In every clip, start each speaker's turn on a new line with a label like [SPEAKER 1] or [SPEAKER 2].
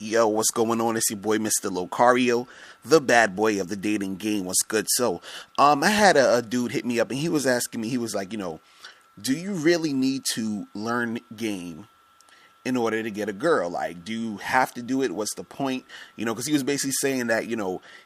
[SPEAKER 1] Yo, what's going on? It's your boy, Mr. Locario, the bad boy of the dating game. What's good? I had a dude hit me up and he was asking me, he was like, do you really need to learn game in order to get a girl? Like, do you have to do it? What's the point? Because he was basically saying that,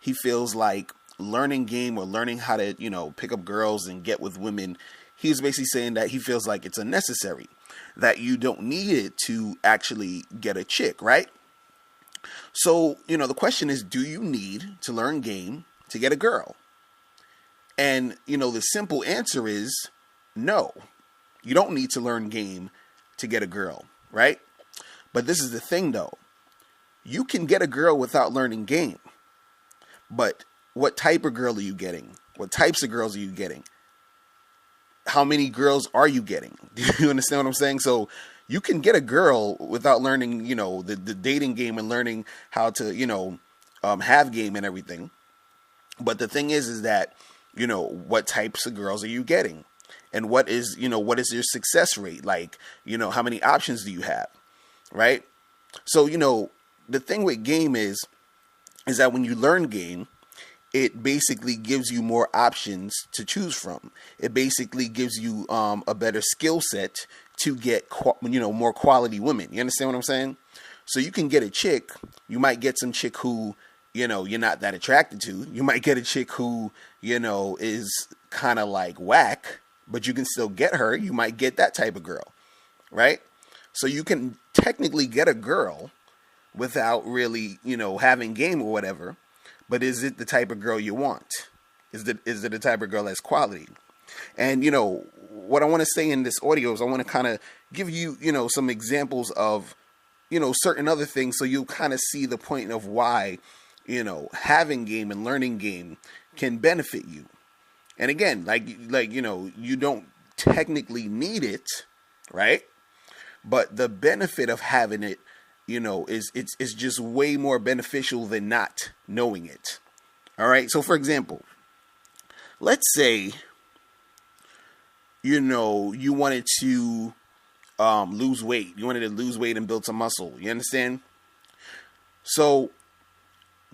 [SPEAKER 1] he feels like learning game or learning how to, pick up girls and get with women. He was basically saying that he feels like it's unnecessary, that you don't need it to actually get a chick, right? So, the question is, do you need to learn game to get a girl? And, the simple answer is no. You don't need to learn game to get a girl, right? But this is the thing, though. You can get a girl without learning game. But what type of girl are you getting? What types of girls are you getting? How many girls are you getting? Do you understand what I'm saying? So you can get a girl without learning, the dating game and learning how to, have game and everything. But the thing is that, what types of girls are you getting? And what is your success rate? Like, how many options do you have? Right? So, the thing with game is that when you learn game, it basically gives you more options to choose from. It basically gives you a better skill set to get more quality women. You understand what I'm saying? So you can get a chick. You might get some chick who you're not that attracted to. You might get a chick who is kind of like whack, but you can still get her. You might get that type of girl, right? So you can technically get a girl without really having game or whatever. But is it the type of girl you want? Is it the type of girl that's quality? And, what I want to say in this audio is I want to kind of give you, some examples of, certain other things so you kind of see the point of why, having game and learning game can benefit you. And again, you don't technically need it, right? But the benefit of having it, it's just way more beneficial than not knowing it. All right. So, for example, let's say, you wanted to lose weight. You wanted to lose weight and build some muscle. You understand? So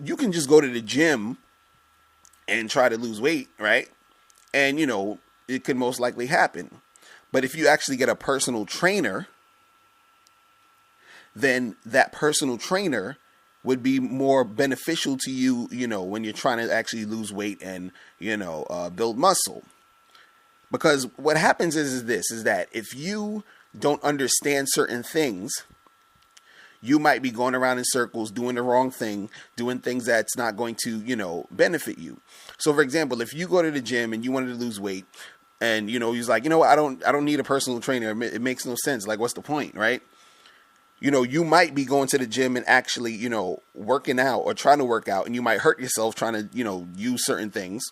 [SPEAKER 1] you can just go to the gym and try to lose weight, right? And, it could most likely happen. But if you actually get a personal trainer, then that personal trainer would be more beneficial to you, when you're trying to actually lose weight and, build muscle. Because what happens is that if you don't understand certain things, you might be going around in circles, doing the wrong thing, doing things that's not going to, benefit you. So, for example, if you go to the gym and you wanted to lose weight and, he's like, I don't need a personal trainer. It makes no sense. Like, what's the point, right? You might be going to the gym and actually, working out or trying to work out, and you might hurt yourself trying to, use certain things.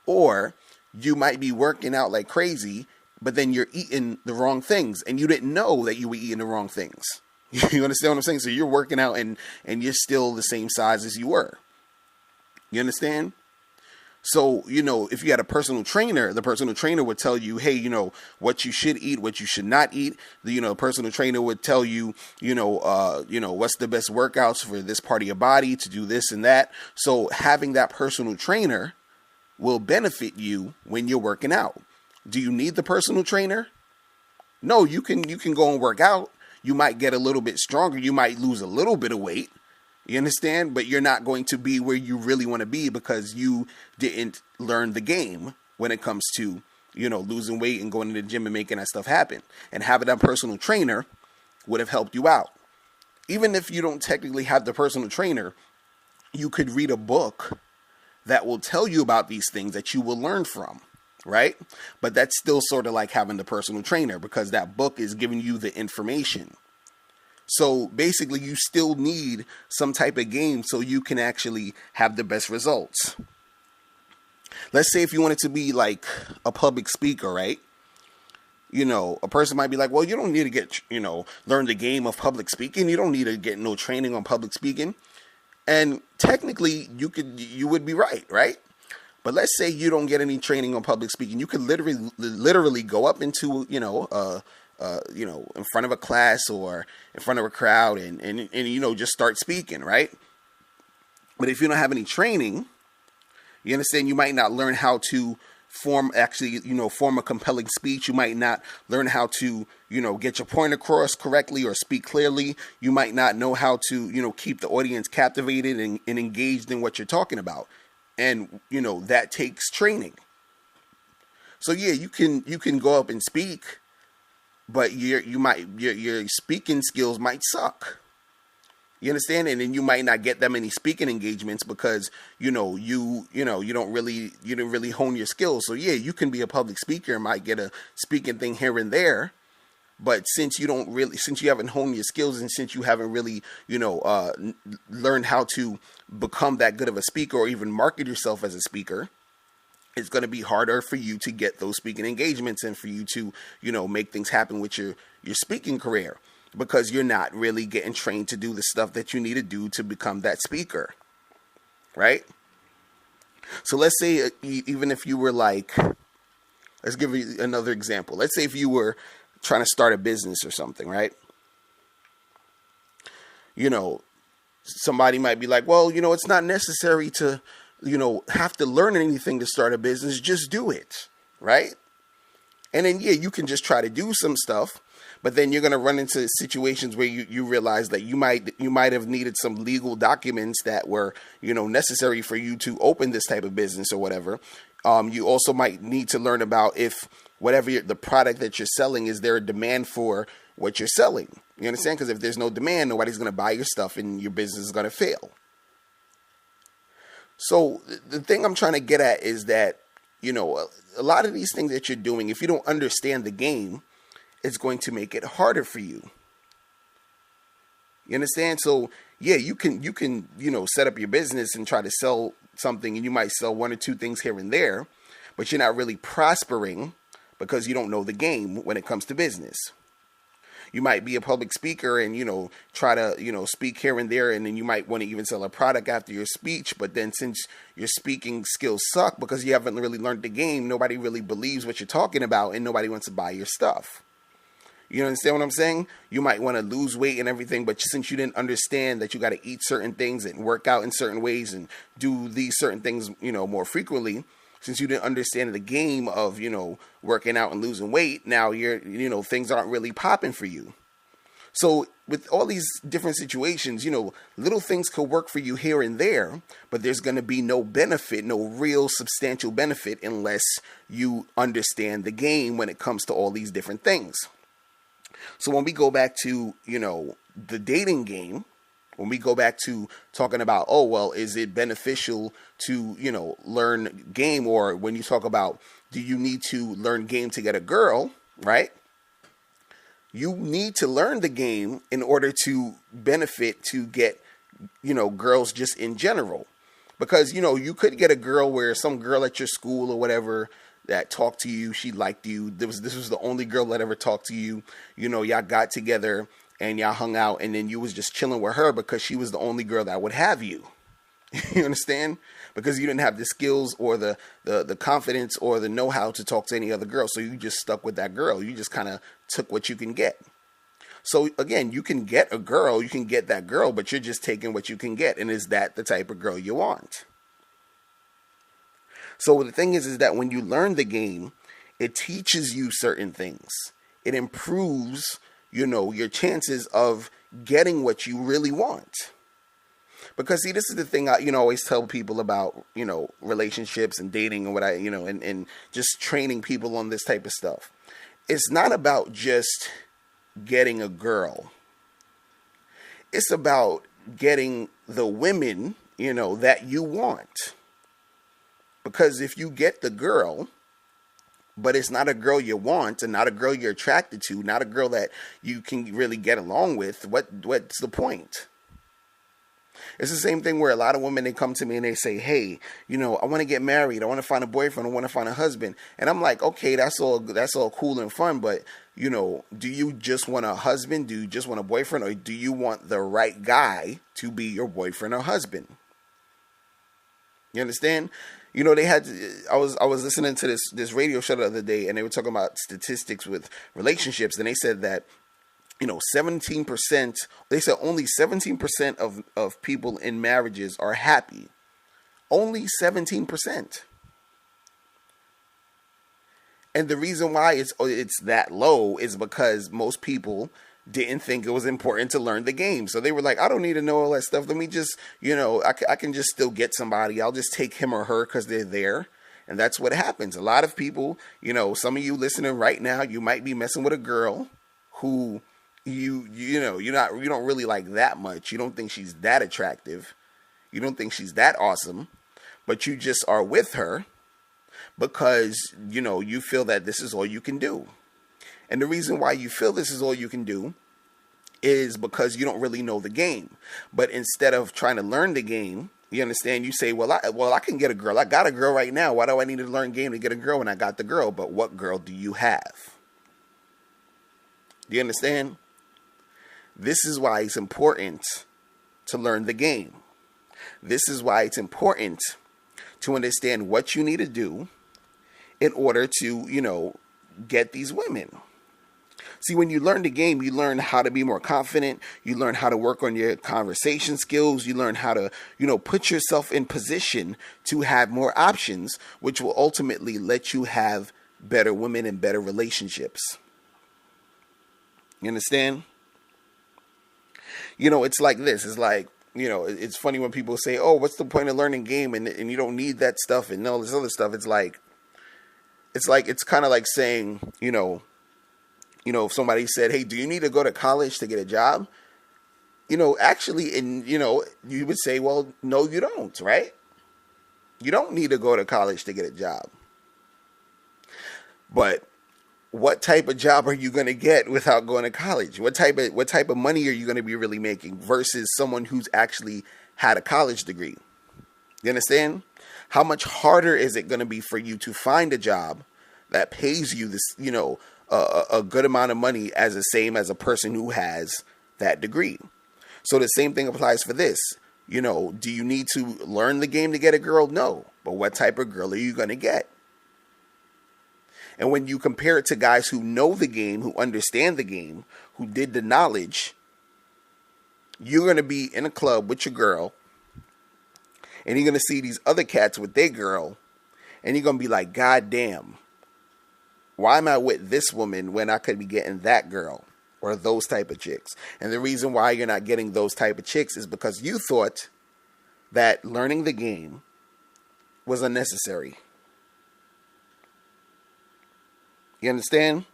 [SPEAKER 1] Or you might be working out like crazy, but then you're eating the wrong things and you didn't know that you were eating the wrong things. You understand what I'm saying? So you're working out and you're still the same size as you were. You understand? So, if you had a personal trainer, the personal trainer would tell you, hey, what you should eat, what you should not eat. The personal trainer would tell you, what's the best workouts for this part of your body to do this and that. So having that personal trainer will benefit you when you're working out. Do you need the personal trainer? No, you can go and work out. You might get a little bit stronger. You might lose a little bit of weight. You understand? But you're not going to be where you really want to be because you didn't learn the game when it comes to, losing weight and going to the gym and making that stuff happen. And having that personal trainer would have helped you out. Even if you don't technically have the personal trainer, you could read a book that will tell you about these things that you will learn from, right? But that's still sort of like having the personal trainer because that book is giving you the information. So basically, you still need some type of game so you can actually have the best results. Let's say if you wanted to be like a public speaker, right? A person might be like, well, you don't need to get, learn the game of public speaking. You don't need to get no training on public speaking. And technically, you would be right? But let's say you don't get any training on public speaking. You could literally go up into, in front of a class or in front of a crowd and just start speaking, right? But if you don't have any training, you understand, you might not learn how to form a compelling speech. You might not learn how to, get your point across correctly or speak clearly. You might not know how to, keep the audience captivated and engaged in what you're talking about. And, that takes training. So yeah, you can go up and speak, but your speaking skills might suck. You understand? And then you might not get that many speaking engagements because you don't really hone your skills. So yeah, you can be a public speaker and might get a speaking thing here and there, but since you haven't honed your skills and since you haven't really learned how to become that good of a speaker or even market yourself as a speaker, it's going to be harder for you to get those speaking engagements and for you to make things happen with your speaking career, because you're not really getting trained to do the stuff that you need to do to become that speaker, right? So let's say even if you were let's give you another example. Let's say if you were trying to start a business or something, right? Somebody might be like, well, it's not necessary to, have to learn anything to start a business. Just do it, right? And then, yeah, you can just try to do some stuff, but then you're going to run into situations where you realize that you might have needed some legal documents that were, necessary for you to open this type of business or whatever. You also might need to learn about if whatever the product that you're selling, is there a demand for what you're selling? You understand? Because if there's no demand, nobody's going to buy your stuff and your business is going to fail. So the thing I'm trying to get at is that, a lot of these things that you're doing, if you don't understand the game, it's going to make it harder for you. You understand? So yeah, you can, set up your business and try to sell something, and you might sell one or two things here and there, but you're not really prospering because you don't know the game when it comes to business. You might be a public speaker and, try to, speak here and there, and then you might want to even sell a product after your speech. But then since your speaking skills suck because you haven't really learned the game, nobody really believes what you're talking about and nobody wants to buy your stuff. You understand what I'm saying? You might want to lose weight and everything, but since you didn't understand that you got to eat certain things and work out in certain ways and do these certain things, more frequently, since you didn't understand the game of, working out and losing weight, now things aren't really popping for you. So with all these different situations, little things could work for you here and there, but there's going to be no benefit, no real substantial benefit unless you understand the game when it comes to all these different things. So when we go back to, the dating game, when we go back to talking about, oh, well, is it beneficial to, learn game? Or when you talk about, do you need to learn game to get a girl, right? You need to learn the game in order to benefit to get, girls just in general. Because, you could get a girl where some girl at your school or whatever that talked to you, she liked you. This was the only girl that ever talked to you. Y'all got together and y'all hung out, and then you was just chilling with her because she was the only girl that would have you. You understand? Because you didn't have the skills or the confidence or the know-how to talk to any other girl. So you just stuck with that girl. You just kind of took what you can get. So again, you can get a girl, you can get that girl, but you're just taking what you can get. And is that the type of girl you want? So the thing is that when you learn the game, it teaches you certain things. It improves, your chances of getting what you really want. Because see, this is the thing I, always tell people about, relationships and dating and what and just training people on this type of stuff. It's not about just getting a girl. It's about getting the women, that you want. Because if you get the girl, but it's not a girl you want and not a girl you're attracted to, not a girl that you can really get along with, what's the point? It's the same thing where a lot of women, they come to me and they say, hey, I want to get married. I want to find a boyfriend. I want to find a husband. And I'm like, okay, that's all cool and fun. But, do you just want a husband? Do you just want a boyfriend? Or do you want the right guy to be your boyfriend or husband? You understand? They had. I was listening to this radio show the other day, and they were talking about statistics with relationships, and they said that 17%. They said only 17% of people in marriages are happy. Only 17%. And the reason why it's that low is because most people didn't think it was important to learn the game. So they were like, I don't need to know all that stuff. Let me just, I can just still get somebody. I'll just take him or her because they're there. And that's what happens. A lot of people, some of you listening right now, you might be messing with a girl who you don't really like that much. You don't think she's that attractive. You don't think she's that awesome, but you just are with her because, you feel that this is all you can do. And the reason why you feel this is all you can do is because you don't really know the game. But instead of trying to learn the game, you understand, you say, well, I can get a girl. I got a girl right now. Why do I need to learn game to get a girl when I got the girl? But what girl do you have? Do you understand? This is why it's important to learn the game. This is why it's important to understand what you need to do in order to, get these women. See, when you learn the game, you learn how to be more confident. You learn how to work on your conversation skills. You learn how to, put yourself in position to have more options, which will ultimately let you have better women and better relationships. You understand? It's like this. It's like, it's funny when people say, oh, what's the point of learning game? And you don't need that stuff and all this other stuff. It's kind of like saying, if somebody said, hey, do you need to go to college to get a job? Actually, you would say, well, no, you don't, right? You don't need to go to college to get a job. But what type of job are you going to get without going to college? What type of money are you going to be really making versus someone who's actually had a college degree? You understand? How much harder is it going to be for you to find a job that pays you this, a good amount of money as the same as a person who has that degree? So the same thing applies for this. Do you need to learn the game to get a girl? No. But what type of girl are you going to get? And when you compare it to guys who know the game, who understand the game, who did the knowledge, you're going to be in a club with your girl, and you're going to see these other cats with their girl, and you're going to be like, God damn, why am I with this woman when I could be getting that girl or those type of chicks? And the reason why you're not getting those type of chicks is because you thought that learning the game was unnecessary. You understand?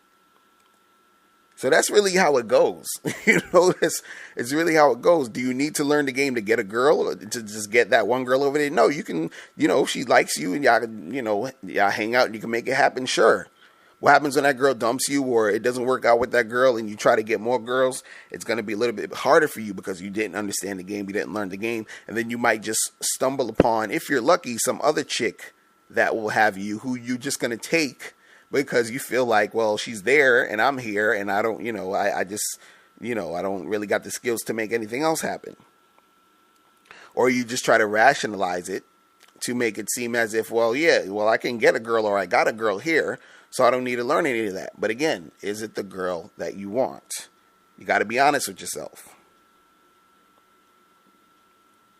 [SPEAKER 1] So that's really how it goes. It's really how it goes. Do you need to learn the game to get a girl, or to just get that one girl over there? No, you can, if she likes you and y'all hang out and you can make it happen, sure. What happens when that girl dumps you or it doesn't work out with that girl and you try to get more girls? It's going to be a little bit harder for you because you didn't understand the game. You didn't learn the game. And then you might just stumble upon, if you're lucky, some other chick that will have you who you're just going to take because you feel like, well, she's there and I'm here and I don't, I just, I don't really got the skills to make anything else happen. Or you just try to rationalize it to make it seem as if, I can get a girl or I got a girl here, so I don't need to learn any of that. But again, is it the girl that you want? You got to be honest with yourself.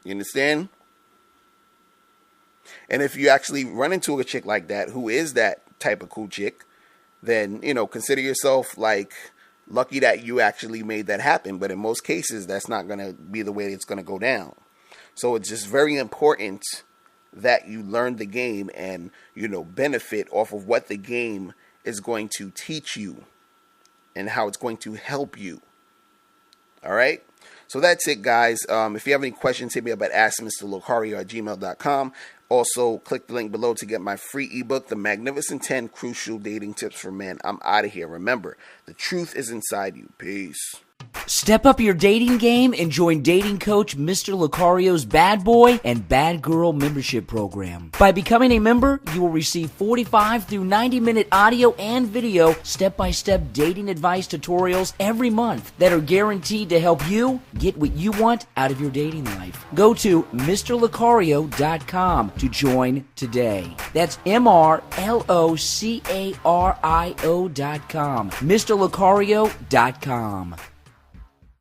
[SPEAKER 1] You understand? And if you actually run into a chick like that, who is that type of cool chick, then, consider yourself like lucky that you actually made that happen. But in most cases, that's not going to be the way it's going to go down. So it's just very important that you learn the game and, benefit off of what the game is going to teach you and how it's going to help you. All right. So that's it, guys. If you have any questions, hit me up at askmrlocario@gmail.com. Also, click the link below to get my free ebook, The Magnificent 10 Crucial Dating Tips for Men. I'm out of here. Remember, the truth is inside you. Peace.
[SPEAKER 2] Step up your dating game and join dating coach Mr. Locario's Bad Boy and Bad Girl membership program. By becoming a member, you will receive 45 through 90-minute audio and video step-by-step dating advice tutorials every month that are guaranteed to help you get what you want out of your dating life. Go to MrLocario.com to join today. That's MrLocario.com. MrLocario.com.